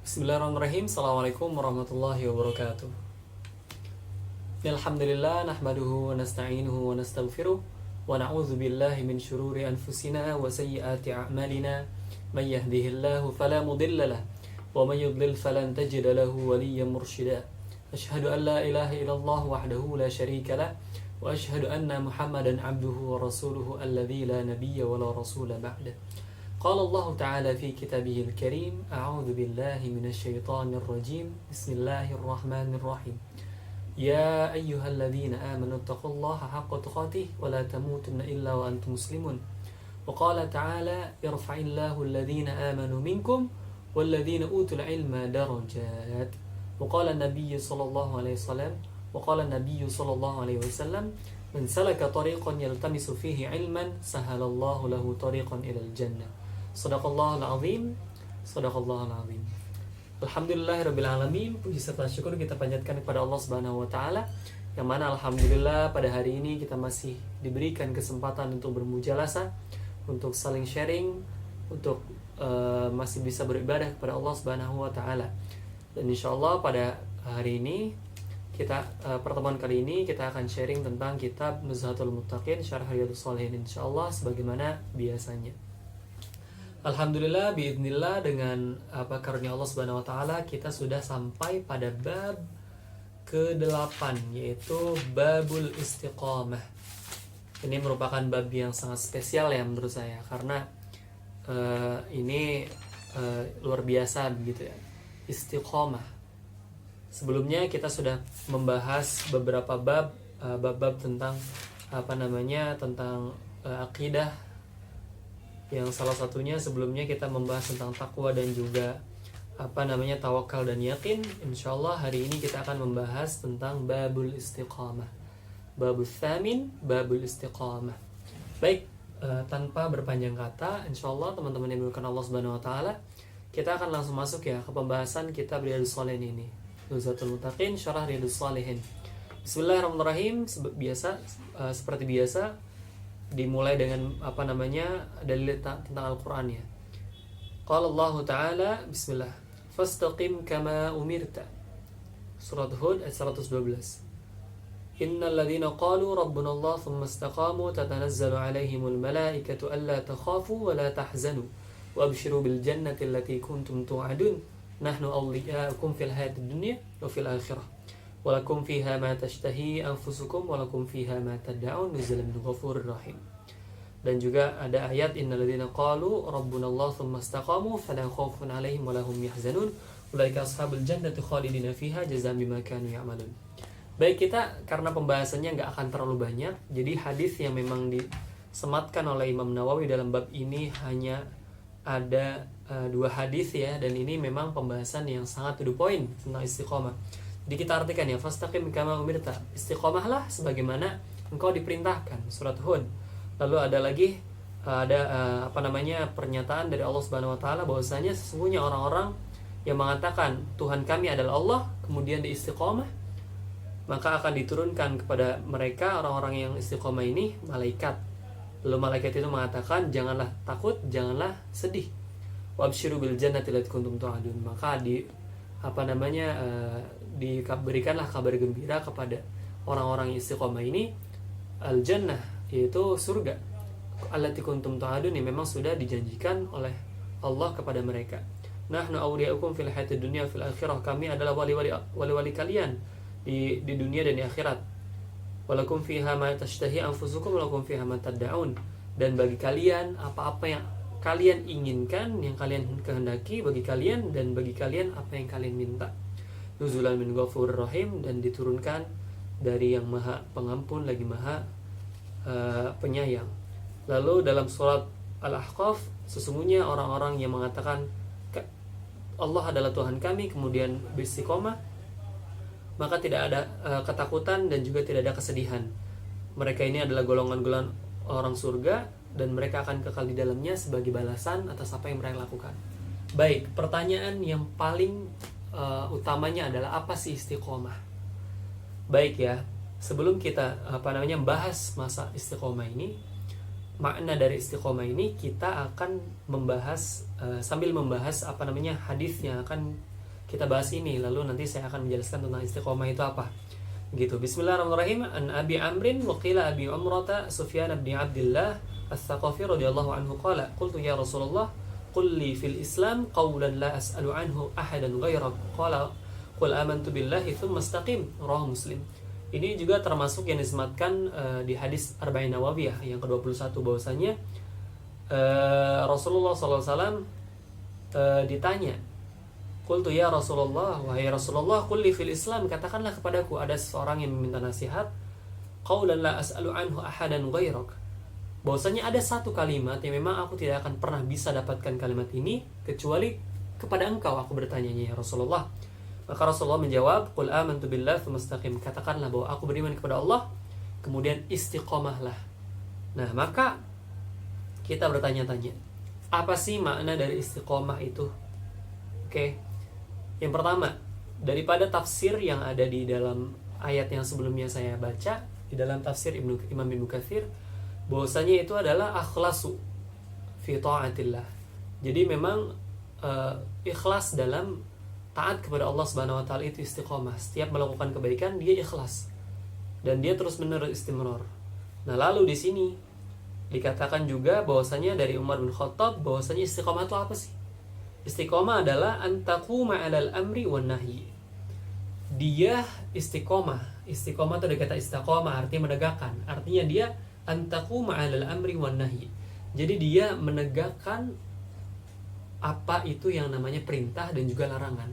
Bismillahirrahmanirrahim. Assalamualaikum warahmatullahi wabarakatuh. Alhamdulillah nahmaduhu wa nasta'inuhu wa nastaghfiruh wa na'udzu billahi min syururi anfusina wa sayyiati a'malina. May yahdihillahu fala mudilla lahu wa may yudlil falan tajida lahu waliyyan mursyida. Asyhadu an la ilaha illallah wahdahu la syarika lah wa asyhadu anna Muhammadan 'abduhu wa rasuluhu alladzi la nabiyya wa la rasula ba'dah. قال الله تعالى في كتابه الكريم أعوذ بالله من الشيطان الرجيم بسم الله الرحمن الرحيم يا أيها الذين آمنوا اتقوا الله حق تقاته ولا تموتن إلا وأنتم مسلمون وقال تعالى يرفع الله الذين آمنوا منكم والذين أوتوا العلم درجات وقال النبي صلى الله عليه وسلم من سلك طريقا يلتمس فيه علما سهل الله له طريقا إلى الجنة. Sadaqallahul azim. Sadaqallahul azim. Alhamdulillahirabbil alamin. Puji serta syukur kita panjatkan kepada Allah Subhanahu wa taala, yang mana alhamdulillah pada hari ini kita masih diberikan kesempatan untuk bermujalasah, untuk saling sharing, untuk masih bisa beribadah kepada Allah Subhanahu wa taala. Dan insyaallah pada hari ini kita pertemuan kali ini kita akan sharing tentang kitab Nuzhatul Muttaqin Syarah Riyadhus Shalihin insyaallah sebagaimana biasanya. Alhamdulillah biidznillah dengan karunia Allah Subhanahu wa taala kita sudah sampai pada bab ke-8 yaitu babul istiqamah. Ini merupakan bab yang sangat spesial ya menurut saya karena ini luar biasa begitu ya. Istiqamah. Sebelumnya kita sudah membahas beberapa bab tentang tentang akidah, yang salah satunya sebelumnya kita membahas tentang takwa dan juga tawakal dan yakin. Insyaallah hari ini kita akan membahas tentang babul istiqamah. Babul tsamin, babul istiqamah. Baik, tanpa berpanjang kata, insyaallah teman-teman yang dimuliakan Allah Subhanahu wa taala, kita akan langsung masuk ya ke pembahasan kitab Riyadhus Shalihin ini. Nuzhatul Muttaqin Syarah Riyadhus Shalihin. Bismillahirrahmanirrahim. Seperti biasa dimulai dengan dalil tentang Al-Qur'an ya. Qala Allah Ta'ala bismillah fastaqim kama umirta. Surat Hud ayat 112. Innal ladzina qalu rabbuna Allah thumma istaqamu tatanazzalu 'alaihimul malaikatu alla takhafu wa la tahzanu wa abshiru bil jannati allati kuntum tu'adun nahnu awliya'ukum fil hayatid dunya wa fil akhirah walakum fiha ma tashtahi anfusukum walakum fiha ma tad'un nuzulan min ghafurir rahim. Dan juga ada ayat innal ladzina qalu rabbunallahu tsumma istaqamu fala khaufun 'alaihim wa lahum yahzanun ulaika ashabul jannati khalidina fiha jazaa'an bima kanu ya'malun. Baik, kita karena pembahasannya nggak akan terlalu banyak, jadi hadis yang memang disematkan oleh Imam Nawawi dalam bab ini hanya ada 2 hadis ya, dan ini memang pembahasan yang sangat to the point tentang istiqomah. Jadi kita artikan ya, fastaqim kama umirta, istiqomahlah sebagaimana engkau diperintahkan, surat Hud. Lalu ada lagi pernyataan dari Allah Subhanahu wa taala bahwasanya sesungguhnya orang-orang yang mengatakan Tuhan kami adalah Allah kemudian diistiqomah, maka akan diturunkan kepada mereka orang-orang yang istiqomah ini malaikat. Lalu malaikat itu mengatakan janganlah takut, janganlah sedih. Wabshiru bil jannati allati kuntum tu'adun. Maka diberikanlah kabar gembira kepada orang-orang yang istiqomah ini al-jannah, yaitu surga allati kuntum tu'adun, yang memang sudah dijanjikan oleh Allah kepada mereka. Nahnu awliya'ukum fil hayatid dunya fil akhirah, kami adalah wali-wali kalian di dunia dan di akhirat. Walakum fiha ma tashtahi anfusukum walakum fiha ma tad'un, dan bagi kalian apa-apa yang kalian inginkan, yang kalian kehendaki bagi kalian, dan bagi kalian apa yang kalian minta. Nuzulan min ghafurir rahim, dan diturunkan dari yang maha pengampun lagi maha penyayang. Lalu dalam surat Al-Ahqaf, sesungguhnya orang-orang yang mengatakan Allah adalah Tuhan kami kemudian beristiqomah, maka tidak ada ketakutan dan juga tidak ada kesedihan. Mereka ini adalah golongan-golongan orang surga dan mereka akan kekal di dalamnya sebagai balasan atas apa yang mereka lakukan. Baik, pertanyaan yang paling utamanya adalah apa sih istiqomah? Baik ya, sebelum kita bahas masa istiqomah ini, makna dari istiqomah ini, kita akan membahas sambil membahas hadis yang akan kita bahas ini, lalu nanti saya akan menjelaskan tentang istiqomah itu apa. Gitu. Bismillahirrahmanirrahim. An Abi Amrin wa qila Abi Umrata Sufyan bin Abdullah As-Saqafi radhiyallahu anhu qala qultu ya Rasulullah qul li fil Islam qawlan la as'alu anhu ahadan ghairak qala qul amantu billahi thumma istaqim. Rawahu Muslim. Ini juga termasuk yang disematkan di hadis Arba'in Nawawiyah yang ke-21, bahwasanya Rasulullah SAW ditanya, qultu ya Rasulullah, wahai Rasulullah, qul li fil Islam, katakanlah kepadaku, ada seseorang yang meminta nasihat, qaulan la as'alu anhu ahadan ghairak, bahwasanya ada satu kalimat yang memang aku tidak akan pernah bisa dapatkan kalimat ini kecuali kepada engkau aku bertanya-nya ya Rasulullah. Maka Rasulullah menjawab, qul amantu billah tsumma istaqim, katakanlah bahwa aku beriman kepada Allah, kemudian istiqomahlah. Nah, maka kita bertanya-tanya, apa sih makna dari istiqomah itu? Oke. Yang pertama, daripada tafsir yang ada di dalam ayat yang sebelumnya saya baca, di dalam tafsir Imam Ibnu Katsir, bahwasanya itu adalah akhlasu fi ta'atillah. Jadi memang ikhlas dalam taat kepada Allah Subhanahu wa taala itu istiqomah. Setiap melakukan kebaikan dia ikhlas dan dia terus-menerus istimrar. Nah, lalu di sini dikatakan juga bahwasanya dari Umar bin Khattab bahwasanya istiqomah itu apa sih? Istiqomah adalah antaquma 'alal amri wan nahyi. Dia istiqomah. Istiqomah itu dari kata istiqomah, artinya menegakkan. Artinya dia antaquma 'alal amri wan nahyi. Jadi dia menegakkan apa itu yang namanya perintah dan juga larangan.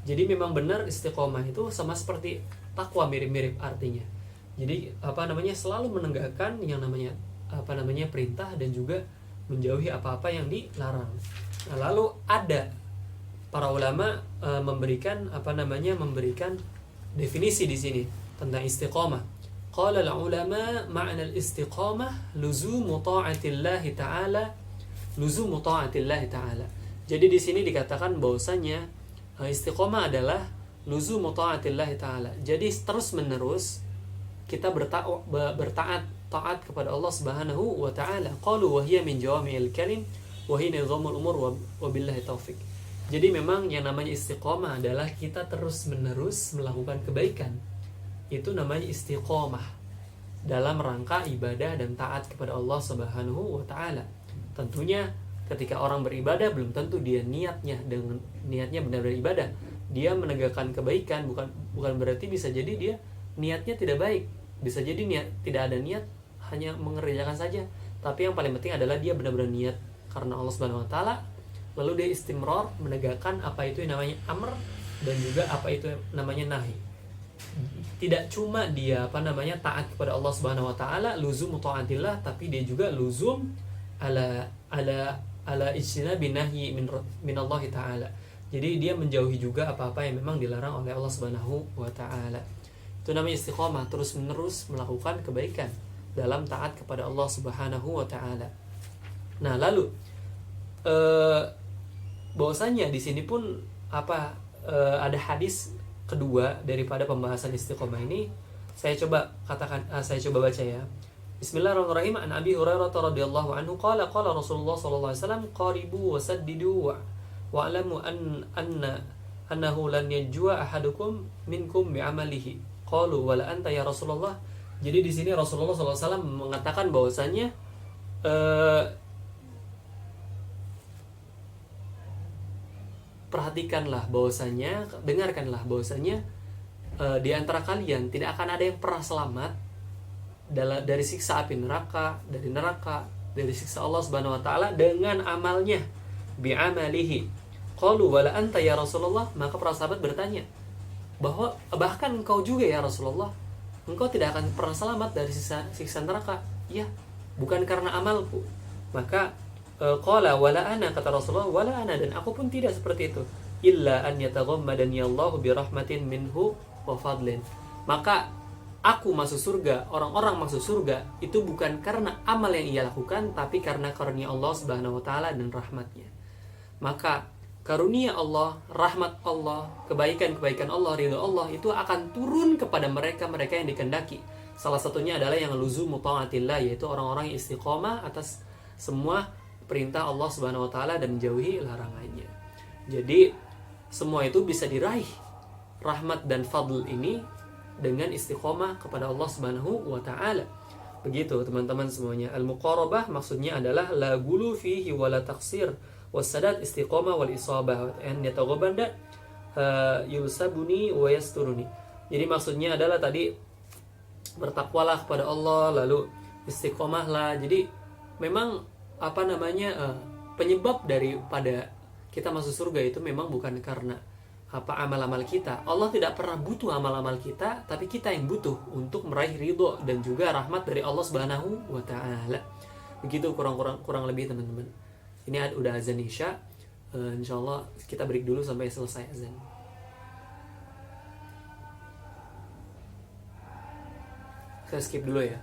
Jadi memang benar istiqomah itu sama seperti takwa, mirip-mirip artinya. Jadi selalu menegakkan yang namanya perintah dan juga menjauhi apa-apa yang dilarang. Nah, lalu ada para ulama memberikan definisi di sini tentang istiqomah. Qala al-ulama ma'na al-istiqamah luzumu ta'atillahi ta'ala. Luzumu ta'atillahi ta'ala. Jadi di sini dikatakan bahwasanya istiqomah adalah luzumu ta'atillahi ta'ala. Jadi terus-menerus kita taat kepada Allah Subhanahu wa taala. Qalu wa hiya min jawami'il kalim wa hiya nizamul umur wa billahi taufik. Jadi memang yang namanya istiqomah adalah kita terus-menerus melakukan kebaikan. Itu namanya istiqomah dalam rangka ibadah dan taat kepada Allah Subhanahu wa taala. Tentunya ketika orang beribadah belum tentu dia niatnya benar-benar ibadah. Dia menegakkan kebaikan bukan berarti bisa jadi dia niatnya tidak baik. Bisa jadi tidak ada niat, hanya mengerjakan saja. Tapi yang paling penting adalah dia benar-benar niat karena Allah Subhanahu wa taala. Lalu dia istimrar menegakkan apa itu yang namanya amr dan juga apa itu yang namanya nahi. Tidak cuma dia taat kepada Allah Subhanahu wa taala, luzum ta'atillah, tapi dia juga luzum ala ijtinabi nahyi min Allah taala. Jadi dia menjauhi juga apa-apa yang memang dilarang oleh Allah Subhanahu wa taala. Itu namanya istiqomah, terus-menerus melakukan kebaikan dalam taat kepada Allah Subhanahu wa taala. Nah, lalu bahwasanya di sini pun ada hadis kedua daripada pembahasan istiqomah ini. Saya coba baca ya. Bismillahirrahmanirrahim. An Abi Hurairah radhiyallahu anhu qala Rasulullah sallallahu alaihi wasallam qaribu wa saddidu wa alamu annahu lan yajwa ahadukum minkum bi'amalihi. Qalu wala anta ya Rasulullah. Jadi di sini Rasulullah sallallahu alaihi wasallam mengatakan bahwasanya dengarkanlah bahwasanya di antara kalian tidak akan ada yang pernah selamat dari siksa api neraka, dari siksa Allah Subhanahu wa taala dengan amalnya, bi'amalihi. Qalu wala anta ya Rasulullah. Maka para sahabat bertanya, bahwa bahkan engkau juga ya Rasulullah, engkau tidak akan pernah selamat dari siksa neraka. Ya, bukan karena amalku. Maka qala wala ana, kata Rasulullah, wala ana, dan aku pun tidak seperti itu. Illa an yataghammadani Allahu bi rahmatin minhu wa fadlin. Maka aku masuk surga, orang-orang masuk surga itu bukan karena amal yang ia lakukan, tapi karena karunia Allah Subhanahu wa taala dan rahmatnya. Maka karunia Allah, rahmat Allah, kebaikan-kebaikan Allah, ridha Allah itu akan turun kepada mereka-mereka yang dikehendaki. Salah satunya adalah yang luzumu ta'atillah, yaitu orang-orang yang istiqomah atas semua perintah Allah Subhanahu wa taala dan menjauhi larangannya. Jadi semua itu bisa diraih rahmat dan fadl ini dengan istiqomah kepada Allah Subhanahu wa taala. Begitu teman-teman semuanya. Al-muqarabah maksudnya adalah la gulu fihi wa la taqsir wasadat istiqomah wal isabah an yataghabanda yusabuni wa yasturuni. Jadi maksudnya adalah tadi bertakwalah kepada Allah, lalu istiqomahlah. Jadi memang penyebab daripada kita masuk surga itu memang bukan karena amal-amal kita. Allah tidak pernah butuh amal-amal kita, tapi kita yang butuh untuk meraih ridho dan juga rahmat dari Allah Subhanahu wa taala. Begitu kurang lebih teman-teman. Ini udah azan Isya. Insyaallah kita break dulu sampai selesai azan. Saya skip dulu ya.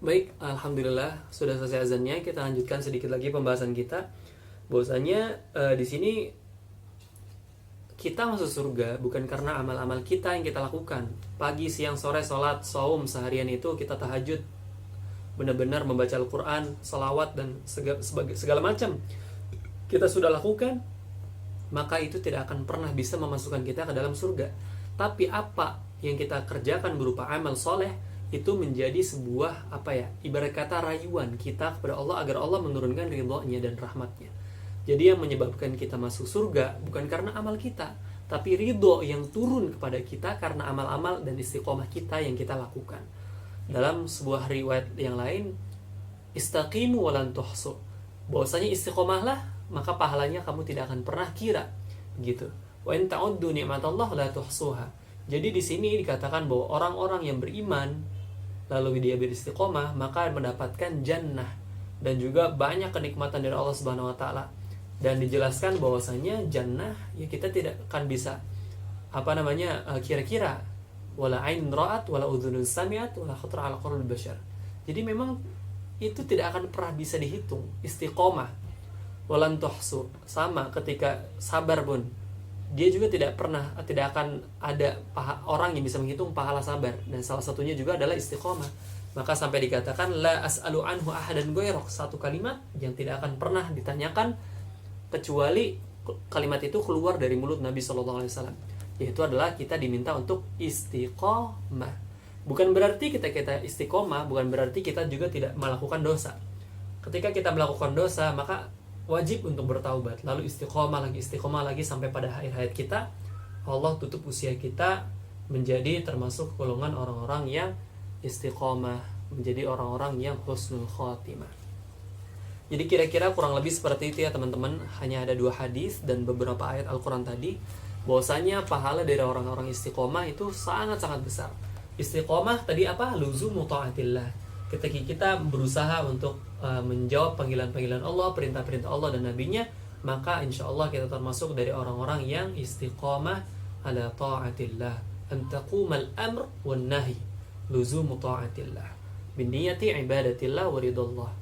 Baik, alhamdulillah sudah selesai azannya. Kita lanjutkan sedikit lagi pembahasan kita. Bahwasanya di sini kita masuk surga bukan karena amal-amal kita yang kita lakukan. Pagi, siang, sore, sholat, saum, seharian itu kita tahajud, benar-benar membaca Al-Quran, salawat, dan segala macam kita sudah lakukan, maka itu tidak akan pernah bisa memasukkan kita ke dalam surga. Tapi apa yang kita kerjakan berupa amal soleh, itu menjadi sebuah ibarat kata rayuan kita kepada Allah agar Allah menurunkan ridhonya dan rahmatnya. Jadi yang menyebabkan kita masuk surga bukan karena amal kita, tapi ridho yang turun kepada kita karena amal-amal dan istiqomah kita yang kita lakukan. Dalam sebuah riwayat yang lain, istaqimu walan tuhsu, bahwasanya istiqomahlah maka pahalanya kamu tidak akan pernah kira. Begitu. Wa in ta'uddu ni'matallah la tuhsuha. Jadi di sini dikatakan bahwa orang-orang yang beriman lalu dia beristiqomah maka mendapatkan jannah dan juga banyak kenikmatan dari Allah Subhanahu wa taala. Dan dijelaskan bahwasanya jannah ya kita tidak akan bisa kira-kira wala ain ra'at wala udhunun sami'at wala khatara ala qalbi bashar. Jadi memang itu tidak akan pernah bisa dihitung. Istiqomah walan tuhsu, sama ketika sabar pun dia juga tidak akan ada orang yang bisa menghitung pahala sabar, dan salah satunya juga adalah istiqomah. Maka sampai dikatakan la as'alu anhu ahadan ghairah, satu kalimat yang tidak akan pernah ditanyakan kecuali kalimat itu keluar dari mulut Nabi SAW, yaitu adalah kita diminta untuk istiqomah. Bukan berarti kita istiqomah, bukan berarti kita juga tidak melakukan dosa. Ketika kita melakukan dosa, maka wajib untuk bertaubat, lalu istiqomah lagi sampai pada akhir hayat kita Allah tutup usia kita menjadi termasuk golongan orang-orang yang istiqomah, menjadi orang-orang yang husnul khotimah. Jadi kira-kira kurang lebih seperti itu ya teman-teman. Hanya ada 2 hadis dan beberapa ayat Al-Quran tadi, bahwasanya pahala dari orang-orang istiqomah itu sangat-sangat besar. Istiqomah tadi luzumu ta'atillah, ketika kita berusaha untuk menjawab panggilan-panggilan Allah, perintah-perintah Allah dan Nabi-Nya, maka insya Allah kita termasuk dari orang-orang yang istiqomah ala ta'atillah, an taqumal amr wan nahi, luzumu ta'atillah bin niyati ibadatillah wa ridallah.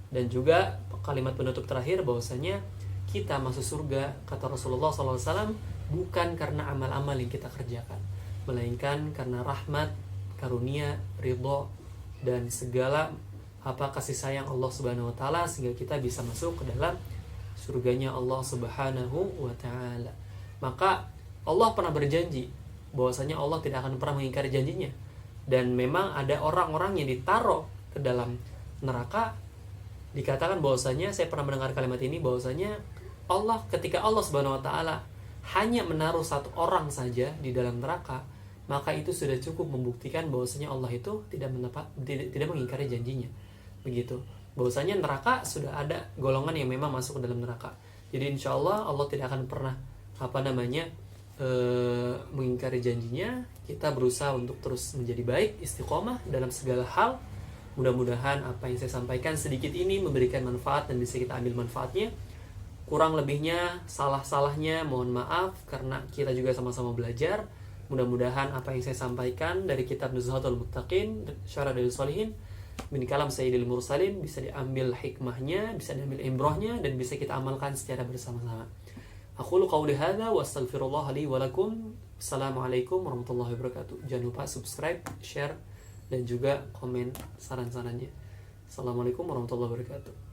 Dan juga kalimat penutup terakhir bahwasanya kita masuk surga, kata Rasulullah SAW, bukan karena amal-amal yang kita kerjakan, melainkan karena rahmat, karunia, ridho, dan segala kasih sayang Allah Subhanahu wa taala, sehingga kita bisa masuk ke dalam surganya Allah Subhanahu wa taala. Maka Allah pernah berjanji bahwasanya Allah tidak akan pernah mengingkari janjinya. Dan memang ada orang-orang yang ditaruh ke dalam neraka. Dikatakan bahwasanya, saya pernah mendengar kalimat ini, bahwasanya ketika Allah Subhanahu wa taala hanya menaruh satu orang saja di dalam neraka, maka itu sudah cukup membuktikan bahwasanya Allah itu tidak mengingkari janjinya. Begitu. Bahwasanya neraka sudah ada golongan yang memang masuk ke dalam neraka. Jadi insya Allah tidak akan pernah mengingkari janjinya. Kita berusaha untuk terus menjadi baik, istiqomah dalam segala hal. Mudah-mudahan apa yang saya sampaikan sedikit ini memberikan manfaat dan bisa kita ambil manfaatnya. Kurang lebihnya, salah-salahnya mohon maaf, karena kita juga sama-sama belajar. Mudah-mudahan apa yang saya sampaikan dari kitab Nuzhatul Muttaqin, Syarah Dalil Sholihin, min kalam Sayyidil Mursalin, bisa diambil hikmahnya, bisa diambil ibrahnya, dan bisa kita amalkan secara bersama-sama. Aqulu qawli hadza wa astaghfirullah li wa lakum. Assalamualaikum warahmatullahi wabarakatuh. Jangan lupa subscribe, share, dan juga komen saran-sarannya. Assalamualaikum warahmatullahi wabarakatuh.